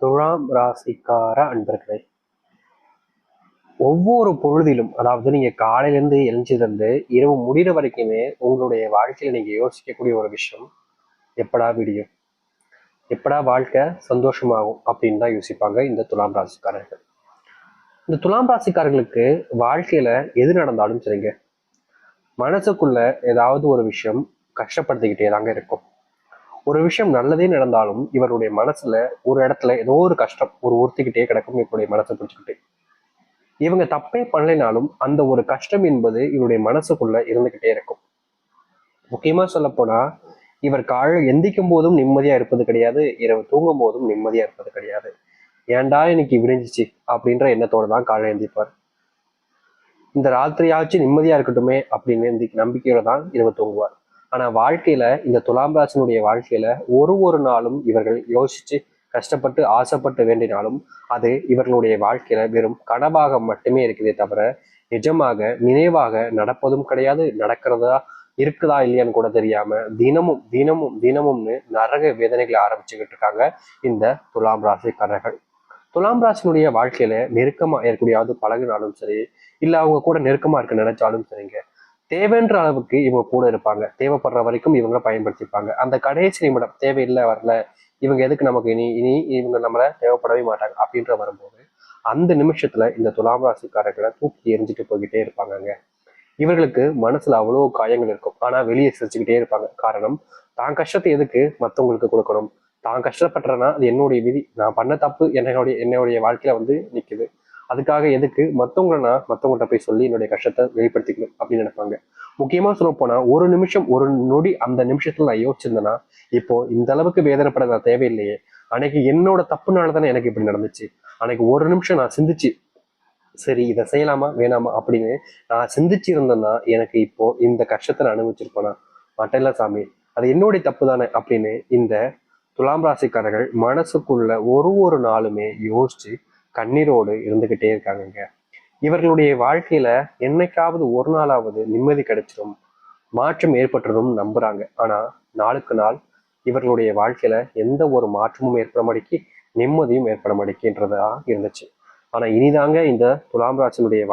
துலாம் ராசிக்கார அன்பர்களே, ஒவ்வொரு பொழுதிலும், அதாவது நீங்க காலையிலேருந்து எழுந்ததுலேருந்து இரவு முடிகிற வரைக்குமே உங்களுடைய வாழ்க்கையில நீங்க யோசிக்கக்கூடிய ஒரு விஷயம், எப்படா விடியும், எப்படா வாழ்க்கை சந்தோஷமாகும் அப்படின்னு தான் யோசிப்பாங்க இந்த துலாம் ராசிக்காரர்கள். இந்த துலாம் ராசிக்காரர்களுக்கு வாழ்க்கையில எது நடந்தாலும் சரிங்க, மனசுக்குள்ள ஏதாவது ஒரு விஷயம் கஷ்டப்படுத்திக்கிட்டே தாங்க இருக்கும். ஒரு விஷயம் நல்லதே நடந்தாலும் இவருடைய மனசுல ஒரு இடத்துல ஏதோ ஒரு கஷ்டம் உறுத்திக்கிட்டே கிடக்கும். இவருடைய மனசை பிடிச்சிக்கிட்டு இவங்க தப்பே பண்ணலைனாலும் அந்த ஒரு கஷ்டம் என்பது இவருடைய மனசுக்குள்ள இருந்துகிட்டே இருக்கும். முக்கியமா சொல்ல போனா, இவர் காலையில் எந்திக்கும் போதும் நிம்மதியா இருப்பது கிடையாது, இரவு தூங்கும் போதும் நிம்மதியா இருப்பது கிடையாது. ஏன்டா இன்னைக்கு விடிஞ்சிச்சு அப்படின்ற எண்ணத்தோட தான் காலையில் எந்திப்பார். இந்த ராத்திரியாச்சும் நிம்மதியா இருக்கட்டுமே அப்படின்னு நம்பிக்கையோட தான் இரவு தூங்குவார். ஆனா வாழ்க்கையில இந்த துலாம் ராசினுடைய வாழ்க்கையில ஒரு நாளும் இவர்கள் யோசிச்சு கஷ்டப்பட்டு ஆசைப்பட்டு வேண்டினாலும் அது இவர்களுடைய வாழ்க்கையில வெறும் கனவாக மட்டுமே இருக்குதே தவிர நிஜமாக நினைவாக நடப்பதும் கிடையாது. நடக்கிறதா இருக்குதா இல்லையான்னு கூட தெரியாம தினமும் தினமும் தினமும்னு நரக வேதனைகளை ஆரம்பிச்சுக்கிட்டு இருக்காங்க இந்த துலாம் ராசிக்காரர்கள். துலாம் ராசினுடைய வாழ்க்கையில நெருக்கமா இருக்கக்கூடியாவது பழகினாலும் சரி, இல்ல அவங்க கூட நெருக்கமா இருக்க நினைச்சாலும் சரிங்க, தேவைன்ற அளவுக்கு இவங்க கூட இருப்பாங்க. தேவைப்படுற வரைக்கும் இவங்க பயன்படுத்திப்பாங்க. அந்த கடைசி நிமிடம் தேவையில்லை வரல, இவங்க எதுக்கு நமக்கு இனி இனி இவங்க நம்மள தேவைப்படவே மாட்டாங்க அப்படின்ற வரும்போது அந்த நிமிஷத்துல இந்த துலாம் ராசிக்காரர்களை தூக்கி எரிஞ்சிட்டு போய்கிட்டே இருப்பாங்கங்க. இவர்களுக்கு மனசுல அவ்வளவு காயங்கள் இருக்கும். ஆனா வெளியே சிரிச்சுக்கிட்டே இருப்பாங்க. காரணம், தான் கஷ்டத்தை எதுக்கு மத்தவங்களுக்கு கொடுக்கணும், தான் கஷ்டப்படுறேன்னா அது என்னுடைய விதி, நான் பண்ண தப்பு என்னுடைய வாழ்க்கையில நிக்குது, அதுக்காக எதுக்கு மத்தவங்கள்ட்ட போய் சொல்லி என்னுடைய கஷ்டத்தை வெளிப்படுத்திக்கணும் அப்படின்னு நினைப்பாங்க. முக்கியமா சொல்ல போனா ஒரு நிமிஷம் ஒரு நொடி அந்த நிமிஷத்துல நான் யோசிச்சிருந்தேன்னா இப்போ இந்த அளவுக்கு வேதனைப்பட நான் தேவையில்லையே, அன்னைக்கு என்னோட தப்புனால தானே எனக்கு இப்படி நடந்துச்சு, அன்னைக்கு ஒரு நிமிஷம் நான் சிந்திச்சு சரி இதை செய்யலாமா வேணாமா அப்படின்னு நான் சிந்திச்சு இருந்தேன்னா எனக்கு இப்போ இந்த கஷ்டத்தை நான் அனுபவிச்சிருப்பேனா, மட்டல்ல சாமி, அது என்னுடைய தப்பு தானே அப்படின்னு இந்த துலாம் ராசிக்காரர்கள் மனசுக்குள்ள ஒரு நாளுமே யோசிச்சு கண்ணீரோடு இருந்துகிட்டே இருக்காங்க. இவர்களுடைய வாழ்க்கையில என்னைக்காவது ஒரு நாளாவது நிம்மதி கிடைச்சிடும், மாற்றம் ஏற்பட்டுடும் நம்புறாங்க. ஆனா நாளுக்கு நாள் இவர்களுடைய வாழ்க்கையில எந்த ஒரு மாற்றமும் ஏற்பட மாட்டேங்கி, நிம்மதியும் ஏற்பட மாட்டேங்கின்றதா இருந்துச்சு. ஆனா இனிதாங்க இந்த துலாம் ராசினுடைய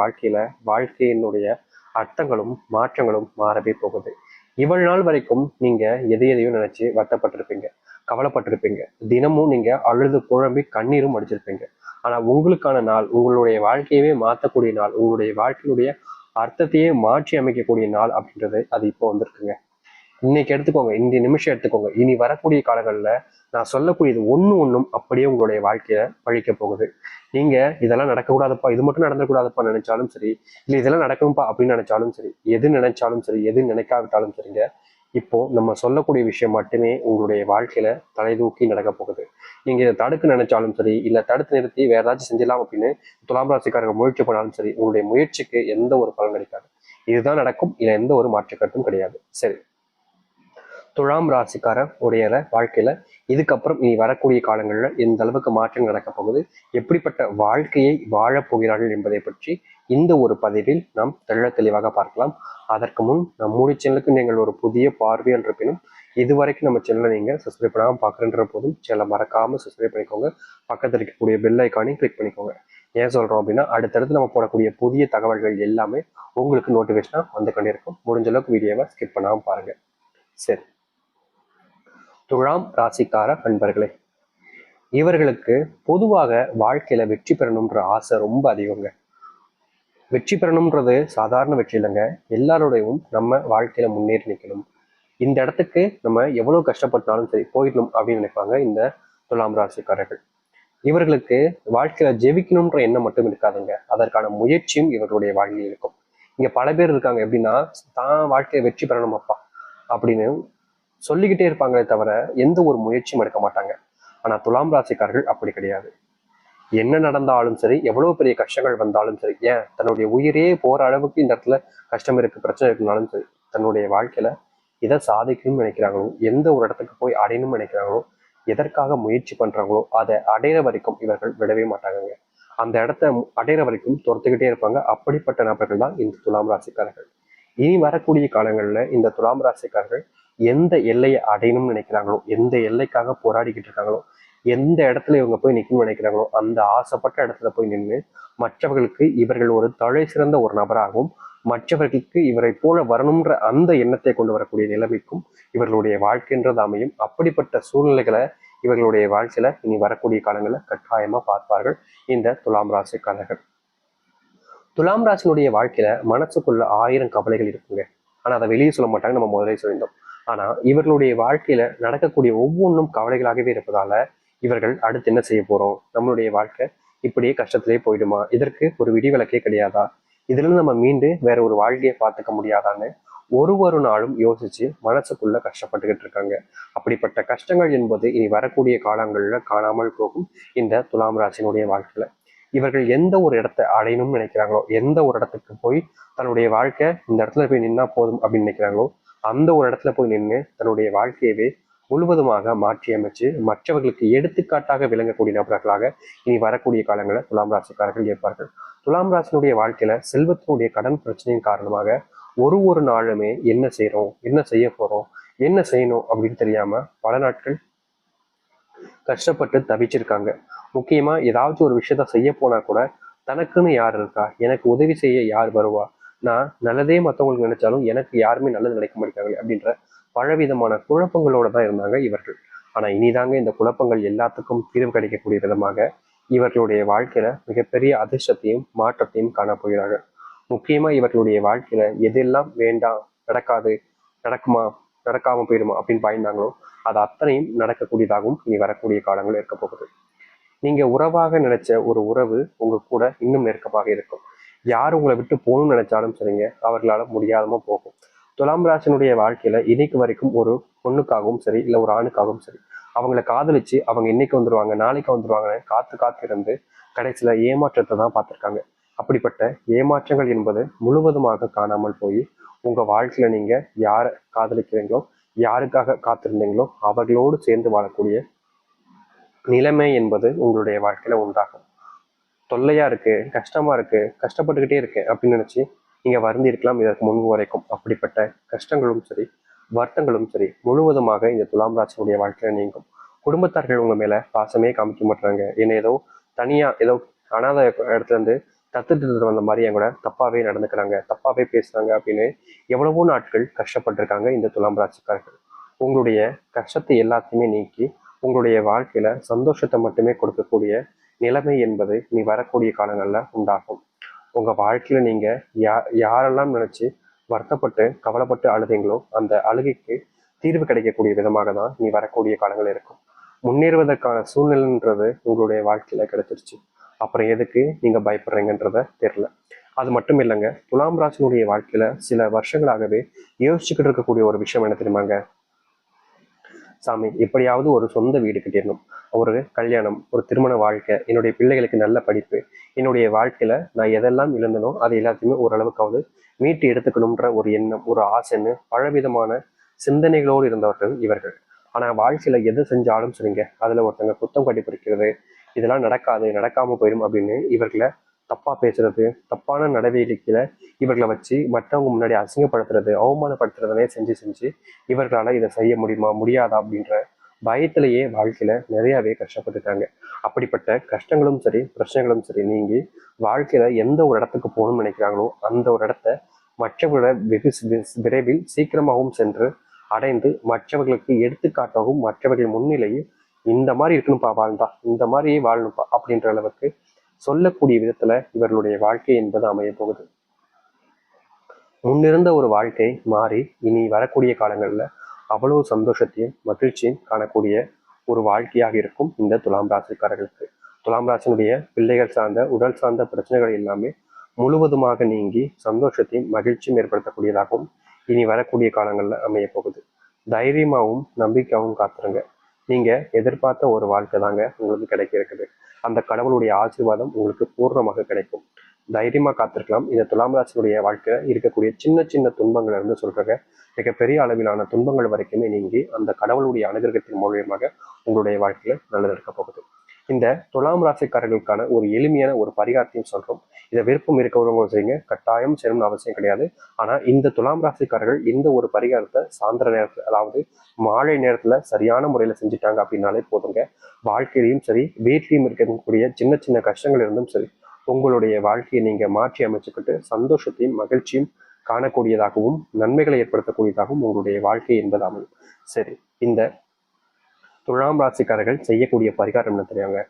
வாழ்க்கையினுடைய அர்த்தங்களும் மாற்றங்களும் மாறவே போகுது. இவ்வளவு நாள் வரைக்கும் நீங்க எதையோ நினைச்சு வருத்தப்பட்டிருப்பீங்க, கவலைப்பட்டிருப்பீங்க, தினமும் நீங்க அழுது புழம்பி கண்ணீரும் அடிச்சிருப்பீங்க. ஆனா உங்களுக்கான நாள், உங்களுடைய வாழ்க்கையவே மாற்றக்கூடிய நாள், உங்களுடைய வாழ்க்கையுடைய அர்த்தத்தையே மாற்றி அமைக்கக்கூடிய நாள் அப்படின்றது அது இப்போ வந்திருக்குங்க. இன்னைக்கு எடுத்துக்கோங்க, இந்த நிமிஷம் எடுத்துக்கோங்க, இனி வரக்கூடிய காலங்கள்ல நான் சொல்லக்கூடியது ஒண்ணும் அப்படியே உங்களுடைய வாழ்க்கைய பழிக்க போகுது. நீங்க இதெல்லாம் நடக்கக்கூடாதுப்பா, இது மட்டும் நடந்துக்கூடாதுப்பா நினைச்சாலும் சரி, இல்ல இதெல்லாம் நடக்கும்பா அப்படின்னு நினைச்சாலும் சரி, எது நினைச்சாலும் சரி, எது நினைக்காவிட்டாலும் சரிங்க, இப்போ நம்ம சொல்லக்கூடிய விஷயம் மட்டுமே உங்களுடைய வாழ்க்கையில தலை தூக்கி நடக்க போகுது. நீங்க இதை தடுக்க நினைச்சாலும் சரி, இல்ல தடுத்து நிறுத்தி வேற ஏதாச்சும் செஞ்சிடலாம் அப்படின்னு துலாம் ராசிக்காரங்க முயற்சி பண்ணாலும் சரி, உங்களுடைய முயற்சிக்கு எந்த ஒரு பலன் கிடைக்காது. இதுதான் நடக்கும், இதுல எந்த ஒரு மாற்று கருத்தும் கிடையாது. சரி, துலாம் ராசிக்கார உடைய வாழ்க்கையில இதுக்கப்புறம் இனி வரக்கூடிய காலங்களில் எந்த அளவுக்கு மாற்றம் நடக்க போகுது, எப்படிப்பட்ட வாழ்க்கையை வாழப் போகிறார்கள் என்பதை பற்றி இந்த ஒரு பதிவில் நாம் தெளிவாக பார்க்கலாம். அதற்கு முன் நம்முடைய சேனலுக்கு நீங்கள் ஒரு புதிய பார்வையால் இருப்பினும் இதுவரைக்கும் நம்ம சேனலை நீங்க சப்ஸ்கிரைப் பண்ணாமல் பார்க்குறன்ற போதும் சேனலை மறக்காம சப்ஸ்கிரைப் பண்ணிக்கோங்க. பக்கத்தில் இருக்கக்கூடிய பெல் ஐக்கானையும் கிளிக் பண்ணிக்கோங்க. ஏன் சொல்றோம் அப்படின்னா அடுத்தடுத்து நம்ம போடக்கூடிய புதிய தகவல்கள் எல்லாமே உங்களுக்கு நோட்டிஃபிகேஷனா வந்து கொண்டே இருக்கும். முடிஞ்ச அளவுக்கு வீடியோவை ஸ்கிப் பண்ணாமல் பாருங்க. சரி, துலாம் ராசிக்கார அன்பர்களே, இவர்களுக்கு பொதுவாக வாழ்க்கையில வெற்றி பெறணும்ன்ற ஆசை ரொம்ப அதிகங்க. வெற்றி பெறணும்ன்றது சாதாரண வெற்றி இல்லைங்க. எல்லாரோடையும் நம்ம வாழ்க்கையில முன்னேறி நிற்கணும், இந்த இடத்துக்கு நம்ம எவ்வளவு கஷ்டப்பட்டாலும் சரி போயிடணும் அப்படின்னு நினைப்பாங்க இந்த துலாம் ராசிக்காரர்கள். இவர்களுக்கு வாழ்க்கையில ஜெயிக்கணும்ன்ற எண்ணம் மட்டும் இருக்காதுங்க, அதற்கான முயற்சியும் இவர்களுடைய வாழ்க்கையில் இருக்கும். இங்க பல பேர் இருக்காங்க எப்படின்னா, தான் வாழ்க்கையை வெற்றி பெறணும் அப்பா அப்படின்னு சொல்லிக்கிட்டே இருப்பாங்களே தவிர எந்த ஒரு முயற்சியும் எடுக்க மாட்டாங்க. ஆனா துலாம் ராசிக்காரர்கள் அப்படி கிடையாது. என்ன நடந்தாலும் சரி, எவ்வளவு பெரிய கஷ்டங்கள் வந்தாலும் சரி, ஏன் தன்னுடைய உயிரே போற அளவுக்கு இந்த இடத்துல கஷ்டம் இருக்கு, பிரச்சனை இருக்குனாலும் சரி, தன்னுடைய வாழ்க்கையில எதை சாதிக்கணும்னு நினைக்கிறாங்களோ, எந்த ஒரு இடத்துக்கு போய் அடையணும்னு நினைக்கிறாங்களோ, எதற்காக முயற்சி பண்றாங்களோ அதை அடையிற வரைக்கும் இவர்கள் விடவே மாட்டாங்க. அந்த இடத்த அடையிற வரைக்கும் துரத்துக்கிட்டே இருப்பாங்க. அப்படிப்பட்ட நபர்கள் தான் இந்த துலாம் ராசிக்காரர்கள். இனி வரக்கூடிய காலங்கள்ல இந்த துலாம் ராசிக்காரர்கள் எந்த எல்லையை அடையணும்னு நினைக்கிறாங்களோ, எந்த எல்லைக்காக போராடிக்கிட்டு இருக்காங்களோ, எந்த இடத்துல இவங்க போய் நிற்கணும்னு நினைக்கிறாங்களோ அந்த ஆசைப்பட்ட இடத்துல போய் நின்று மற்றவர்களுக்கு இவர்கள் ஒரு தலை சிறந்த ஒரு நபராகவும் மற்றவர்களுக்கு இவரை போல வரணுன்ற அந்த எண்ணத்தை கொண்டு வரக்கூடிய நிலைமைக்கும் இவர்களுடைய வாழ்க்கைன்றது அமையும். அப்படிப்பட்ட சூழ்நிலைகளை இவர்களுடைய வாழ்க்கையில இனி வரக்கூடிய காலங்களில் கட்டாயமா பார்ப்பார்கள் இந்த துலாம் ராசிக்காரர்கள். துலாம் ராசினுடைய வாழ்க்கையில மனசுக்குள்ள 1000 கவலைகள் இருக்குங்க. ஆனா அதை வெளியே சொல்ல மாட்டாங்க, நம்ம முதலே சொல்லியிருந்தோம். ஆனா இவர்களுடைய வாழ்க்கையில நடக்கக்கூடிய ஒவ்வொன்றும் கவலைகளாகவே இருப்பதால இவர்கள் அடுத்து என்ன செய்ய போறோம், நம்மளுடைய வாழ்க்கை இப்படியே கஷ்டத்திலே போயிடுமா, இதற்கு ஒரு விடிவிலக்கே கிடையாதா, இதுல இருந்து நம்ம மீண்டு வேற ஒரு வாழ்க்கையை பார்த்துக்க முடியாதான்னு ஒரு நாளும் யோசிச்சு மனசுக்குள்ள கஷ்டப்பட்டுக்கிட்டு இருக்காங்க. அப்படிப்பட்ட கஷ்டங்கள் என்பது இனி வரக்கூடிய காலங்கள்ல காணாமல் போகும் இந்த துலாம் ராசினுடைய வாழ்க்கையில. இவர்கள் எந்த ஒரு இடத்தை அடையணும்னு நினைக்கிறாங்களோ, எந்த ஒரு இடத்துக்கு போய் தன்னுடைய வாழ்க்கை இந்த இடத்துல போய் நின்னா போதும் அப்படின்னு நினைக்கிறாங்களோ அந்த ஒரு இடத்துல போய் நின்று தன்னுடைய வாழ்க்கையவே முழுவதுமாக மாற்றி அமைச்சு மற்றவர்களுக்கு எடுத்துக்காட்டாக விளங்கக்கூடிய நபர்களாக இனி வரக்கூடிய காலங்களில் துலாம் ராசிக்காரர்கள் இருப்பார்கள். துலாம் ராசினுடைய வாழ்க்கையில செல்வத்தினுடைய கடன் பிரச்சனையின் காரணமாக ஒரு நாளுமே என்ன செய்யறோம், என்ன செய்ய போறோம், என்ன செய்யணும் அப்படின்னு தெரியாம பல நாட்கள் கஷ்டப்பட்டு தவிச்சிருக்காங்க. முக்கியமா ஏதாவது ஒரு விஷயத்த செய்ய போனா கூட தனக்குன்னு யார் இருக்கா, எனக்கு உதவி செய்ய யார் வருவா, நான் நல்லதே மற்றவங்களுக்கு நினைச்சாலும் எனக்கு யாருமே நல்லது நினைக்க மாட்டாங்களே அப்படின்ற பலவிதமான குழப்பங்களோட தான் இருந்தாங்க இவர்கள். ஆனா இனிதாங்க இந்த குழப்பங்கள் எல்லாத்துக்கும் தீர்வு கிடைக்கக்கூடிய விதமாக இவர்களுடைய வாழ்க்கையில மிகப்பெரிய அதிர்ஷ்டத்தையும் மாற்றத்தையும் காணப்போகிறார்கள். முக்கியமா இவர்களுடைய வாழ்க்கையில எதெல்லாம் வேண்டாம், நடக்காது, நடக்குமா, நடக்காம போயிடுமா அப்படின்னு பயந்தாங்களோ அது அத்தனையும் நடக்கக்கூடியதாகவும் இனி வரக்கூடிய காலங்கள் இருக்க போகுது. நீங்க உறவாக நினைச்ச ஒரு உறவு உங்க கூட இன்னும் நெருக்கமாக இருக்கும். யார் உங்களை விட்டு போகணும்னு நினைச்சாலும் சரிங்க, அவர்களால முடியாதமா போகும். துலாம் ராசினுடைய வாழ்க்கையில இன்னைக்கு வரைக்கும் ஒரு பொண்ணுக்காகவும் சரி இல்லை ஒரு ஆணுக்காகவும் சரி அவங்கள காதலிச்சு அவங்க இன்னைக்கு வந்துருவாங்க நாளைக்கு வந்துருவாங்கன்னு காத்து இருந்து கடைசியில ஏமாற்றத்தை தான் பார்த்துருக்காங்க. அப்படிப்பட்ட ஏமாற்றங்கள் என்பது முழுவதுமாக காணாமல் போய் உங்க வாழ்க்கையில நீங்க யாரை காதலிக்கிறீங்களோ, யாருக்காக காத்திருந்தீங்களோ அவர்களோடு சேர்ந்து வாழக்கூடிய நிலைமை என்பது உங்களுடைய வாழ்க்கையில உண்டாகும். தொல்லையா இருக்கு, கஷ்டமா இருக்கு, கஷ்டப்பட்டுக்கிட்டே இருக்கு அப்படின்னு நினைச்சு நீங்க வருந்தி இருக்கலாம் இதற்கு முன்பு வரைக்கும். அப்படிப்பட்ட கஷ்டங்களும் சரி வருத்தங்களும் சரி முழுவதுமாக இந்த துலாம் ராசியுடைய வாழ்க்கையில நீங்கும். குடும்பத்தார்கள் உங்க மேல பாசமே காமிக்க மாட்டாங்க, என்ன ஏதோ தனியா ஏதோ அனாத இடத்துல இருந்து தத்துட்டு வந்த மாதிரி என் கூட தப்பாவே நடந்துக்கிறாங்க, தப்பாவே பேசுறாங்க அப்படின்னு எவ்வளவோ நாட்கள் கஷ்டப்பட்டிருக்காங்க இந்த துலாம் ராசிக்காரர்கள். உங்களுடைய கஷ்டத்தை எல்லாத்தையுமே நீக்கி உங்களுடைய வாழ்க்கையில சந்தோஷத்தை மட்டுமே கொடுக்கக்கூடிய நிலைமை என்பது நீ வரக்கூடிய காலங்கள்ல உண்டாகும். உங்க வாழ்க்கையில நீங்க யாரெல்லாம் நினைச்சு வருத்தப்பட்டு கவலைப்பட்டு அழுதீங்களோ அந்த அழுகைக்கு தீர்வு கிடைக்கக்கூடிய விதமாக தான் நீ வரக்கூடிய காலங்கள் இருக்கும். முன்னேறுவதற்கான சூழ்நிலைன்றது உங்களுடைய வாழ்க்கையில கிடைச்சிருச்சு. அப்புறம் எதுக்கு நீங்க பயப்படுறீங்கன்றத தெரியல. அது மட்டும் இல்லைங்க, துலாம் ராசினுடைய வாழ்க்கையில சில வருஷங்களாகவே யோசிச்சுக்கிட்டு இருக்கக்கூடிய ஒரு விஷயம் என்ன தெரியுமாங்க, சாமி எப்படியாவது ஒரு சொந்த வீடு கட்டிடணும், ஒரு கல்யாணம், ஒரு திருமண வாழ்க்கை, என்னுடைய பிள்ளைகளுக்கு நல்ல படிப்பு, என்னுடைய வாழ்க்கையில நான் எதெல்லாம் இழந்தனோ அது எல்லாத்தையுமே ஓரளவுக்காவது மீட்டு எடுத்துக்கணும்ன்ற ஒரு எண்ணம், ஒரு ஆசைன்னு பலவிதமான சிந்தனைகளோடு இருந்தவர்கள் இவர்கள். ஆனா வாழ்க்கையில எது செஞ்சாலும் சரிங்க அதுல ஒருத்தங்க குத்தம் கண்டுபிடிக்கிறது, இதெல்லாம் நடக்காது, நடக்காம போயிடும் அப்படின்னு இவர்களை தப்பா பேசுறது, தப்பான நடவடிக்கையில இவர்களை வச்சு மற்றவங்க முன்னாடி அசிங்கப்படுத்துறது, அவமானப்படுத்துறதனே செஞ்சு இவர்களால இதை செய்ய முடியுமா முடியாதா அப்படின்ற பயத்திலேயே வாழ்க்கையில நிறையவே கஷ்டப்பட்டுட்டாங்க. அப்படிப்பட்ட கஷ்டங்களும் சரி பிரச்சனைகளும் சரி நீங்கி வாழ்க்கையில எந்த ஒரு இடத்துக்கு போகணும்னு நினைக்கிறாங்களோ அந்த ஒரு இடத்த மற்றவர்களோட வெகு விரைவில் சீக்கிரமாகவும் சென்று அடைந்து மற்றவர்களுக்கு எடுத்துக்காட்டாகவும் மற்றவர்கள் முன்னிலையில் இந்த மாதிரி இருக்கணும்ப்பா வாழ்ந்தா, இந்த மாதிரியே வாழணும்ப்பா அப்படின்ற அளவுக்கு சொல்லக்கூடிய விதத்துல இவர்களுடைய வாழ்க்கை என்பது அமைய போகுது. முன்னிருந்த ஒரு வாழ்க்கை மாறி இனி வரக்கூடிய காலங்கள்ல அவ்வளவு சந்தோஷத்தையும் மகிழ்ச்சியும் காணக்கூடிய ஒரு வாழ்க்கையாக இருக்கும் இந்த துலாம் ராசிக்காரர்களுக்கு. துலாம் ராசினுடைய பிள்ளைகள் சார்ந்த உடல் சார்ந்த பிரச்சனைகள் எல்லாமே முழுவதுமாக நீங்கி சந்தோஷத்தையும் மகிழ்ச்சியும் ஏற்படுத்தக்கூடியதாகவும் இனி வரக்கூடிய காலங்கள்ல அமைய போகுது. தைரியமாகவும் நம்பிக்கையாகவும் காத்துருங்க. நீங்க எதிர்பார்த்த ஒரு வாழ்க்கை தாங்க உங்களுக்கு கிடைக்க இருக்குது. அந்த கடவுளுடைய ஆசீர்வாதம் உங்களுக்கு பூர்ணமாக கிடைக்கும். தைரியமா காத்திருக்கலாம். இந்த துலாம் ராசியுடைய வாழ்க்கையில இருக்கக்கூடிய சின்ன துன்பங்கள் இருந்து சொல்றாங்க மிகப்பெரிய அளவிலான துன்பங்கள் வரைக்குமே நீங்கி அந்த கடவுளுடைய அனுகிரகத்தின் மூலியமாக உங்களுடைய வாழ்க்கையில நல்லது இருக்க போகுது. இந்த துலாம் ராசிக்காரர்களுக்கான ஒரு எளிமையான ஒரு பரிகாரத்தையும் சொல்றோம். இதை விருப்பம் இருக்கவங்க செய்யுங்க, கட்டாயம் செய்யணும்னு அவசியம் கிடையாது. ஆனா இந்த துலாம் ராசிக்காரர்கள் இந்த ஒரு பரிகாரத்தை சாயந்தர நேரத்துல, அதாவது மாலை நேரத்துல சரியான முறையில செஞ்சுட்டாங்க அப்படின்னாலே போதுங்க. வாழ்க்கையிலையும் சரி, வீட்லையும் இருக்கக்கூடிய சின்ன சின்ன கஷ்டங்கள் இருந்தும் சரி, உங்களுடைய வாழ்க்கையை நீங்க மாற்றி அமைச்சுக்கிட்டு சந்தோஷத்தையும் மகிழ்ச்சியும் காணக்கூடியதாகவும் நன்மைகளை ஏற்படுத்தக்கூடியதாகவும் உங்களுடைய வாழ்க்கை என்பது அமையும். சரி, இந்த துலாம் ராசிக்காரர்கள் செய்யக்கூடிய பரிகாரம் என்ன தெரியாங்க?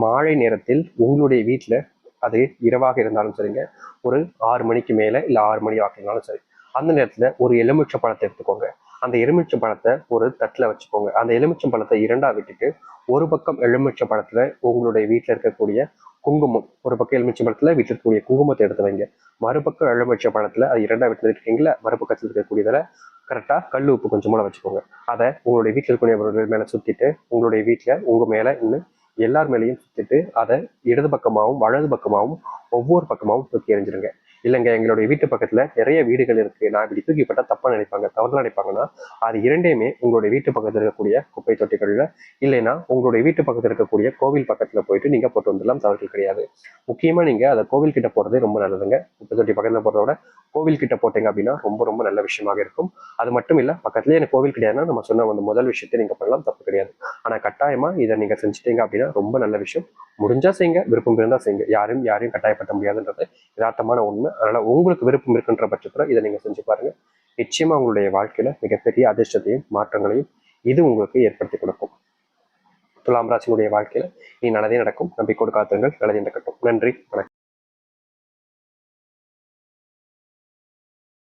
மாலை நேரத்தில் உங்களுடைய வீட்டில், அது இரவாக இருந்தாலும் சரிங்க, ஒரு 6 மணிக்கு மேலே இல்லை 6 மணி ஆகினாலும் சரி, அந்த நேரத்தில் ஒரு எலுமிச்சை பழத்தை எடுத்துக்கோங்க. அந்த எலுமிச்சை பழத்தை ஒரு தட்டில் வச்சுக்கோங்க. அந்த எலுமிச்சை பழத்தை இரண்டா விட்டுட்டு, ஒரு பக்கம் எலுமிச்சை பழத்துல உங்களுடைய வீட்டில் இருக்கக்கூடிய குங்குமம், ஒரு பக்கம் எலுமிச்சை பழத்துல வீட்டில் இருக்கக்கூடிய குங்குமத்தை எடுத்து வைங்க. மறுபக்கம் எலுமிச்சை பழத்துல அது இரண்டா விட்டு இருக்கீங்களா, மறுபக்கத்தில் இருக்கக்கூடியதில் கரெக்டாக கல் உப்பு கொஞ்சம் மூலம் வச்சுக்கோங்க. அதை உங்களுடைய வீட்டில் இருக்கக்கூடியவர்கள் மேலே சுற்றிட்டு, உங்களுடைய வீட்டில் உங்கள் மேலே இன்னும் எல்லார் மேலேயும் சுற்றிட்டு, அதை இடது பக்கமாகவும் வலது பக்கமாகவும் ஒவ்வொரு பக்கமாகவும் தூக்கி எறிஞ்சிருங்க. இல்லைங்க, எங்களுடைய வீட்டு பக்கத்துல நிறைய வீடுகள் இருக்கு, நான் இப்படி தூக்கிப்பட்டா தப்பா நினைப்பாங்க, தவறுதலா நினைப்பாங்கன்னா, அது இரண்டையுமே உங்களுடைய வீட்டு பக்கத்துல இருக்கக்கூடிய குப்பை தொட்டிகள்ல, இல்லைன்னா உங்களுடைய வீட்டு பக்கத்துல இருக்கக்கூடிய கோவில் பக்கத்துல போயிட்டு நீங்க போட்டு வந்துடலாம், தவறுகள் கிடையாது. முக்கியமா நீங்க அதை கோவில் கிட்ட போறதே ரொம்ப நல்லதுங்க. குப்பை தொட்டி பக்கத்துல போறத விட கோவில் கிட்ட போட்டீங்க அப்படின்னா ரொம்ப ரொம்ப நல்ல விஷயமாக இருக்கும். அது மட்டும் இல்ல, பக்கத்துலயே எனக்கு கோவில் கிடையாதுன்னா நம்ம சொன்ன அந்த முதல் விஷயத்தை நீங்க பண்ணலாம், தப்பு கிடையாது. ஆனா கட்டாயமா இதை நீங்க செஞ்சுட்டீங்க அப்படின்னா ரொம்ப நல்ல விஷயம். முடிஞ்சா செய்யுங்க, விருப்பம் இருந்தா செய்யுங்க. யாரையும் கட்டாயப்படுத்த முடியாதுன்றது யதார்த்தமான உண்மை. அதனால உங்களுக்கு விருப்பம் இருக்குன்ற பட்சத்துல இதை நீங்க செஞ்சு பாருங்க. நிச்சயமா உங்களுடைய வாழ்க்கையில மிகப்பெரிய அதிர்ஷ்டத்தையும் மாற்றங்களையும் இது உங்களுக்கு ஏற்படுத்தி கொடுக்கும். துலாம் ராசியினுடைய வாழ்க்கையில நீ நல்லதே நடக்கும். நம்பிக்கோடு காத்துங்கள். நல்லதே நடக்கட்டும். நன்றி, வணக்கம்.